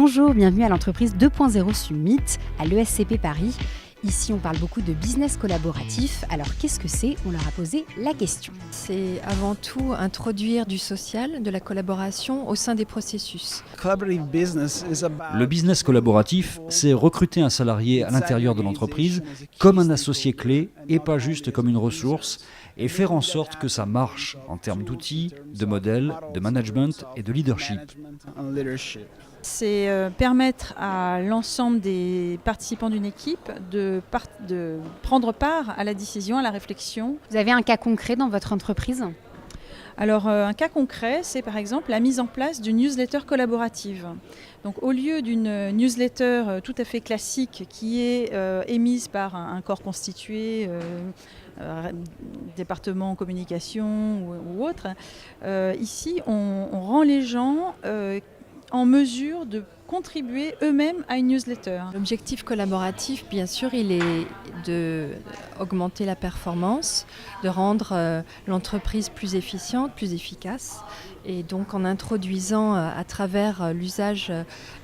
Bonjour, bienvenue à l'entreprise 2.0 Summit à l'ESCP Paris. Ici, on parle beaucoup de business collaboratif. Alors, qu'est-ce que c'est ? On leur a posé la question. C'est avant tout introduire du social, de la collaboration au sein des processus. Le business collaboratif, c'est recruter un salarié à l'intérieur de l'entreprise comme un associé clé et pas juste comme une ressource, et faire en sorte que ça marche en termes d'outils, de modèles, de management et de leadership. C'est permettre à l'ensemble des participants d'une équipe de prendre part à la décision, à la réflexion. Vous avez un cas concret dans votre entreprise ? Alors un cas concret, c'est par exemple la mise en place d'une newsletter collaborative. Donc au lieu d'une newsletter tout à fait classique qui est émise par un corps constitué, département communication ou autre, ici on rend les gens en mesure de contribuer eux-mêmes à une newsletter. L'objectif collaboratif, bien sûr, il est d'augmenter la performance, de rendre l'entreprise plus efficiente, plus efficace. Et donc en introduisant à travers l'usage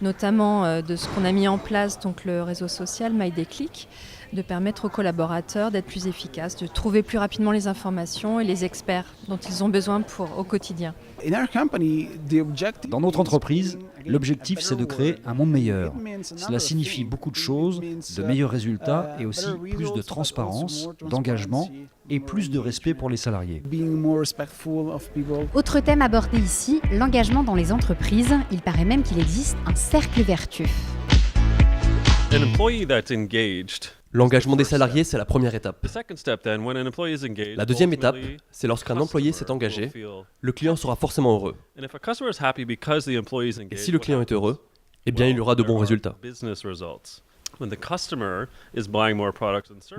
notamment de ce qu'on a mis en place, donc le réseau social MyDéclic, de permettre aux collaborateurs d'être plus efficaces, de trouver plus rapidement les informations et les experts dont ils ont besoin au quotidien. Dans notre entreprise, l'objectif c'est de créer un monde meilleur. Cela signifie beaucoup de choses, de meilleurs résultats et aussi plus de transparence, d'engagement et plus de respect pour les salariés. Autre thème abordé ici, l'engagement dans les entreprises. Il paraît même qu'il existe un cercle vertueux. L'engagement des salariés, c'est la première étape. La deuxième étape, c'est lorsqu'un employé s'est engagé, le client sera forcément heureux. Et si le client est heureux, eh bien il y aura de bons résultats.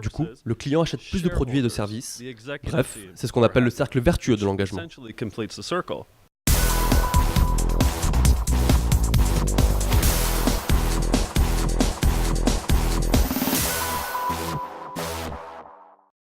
Du coup, le client achète plus de produits et de services. Bref, c'est ce qu'on appelle le cercle vertueux de l'engagement.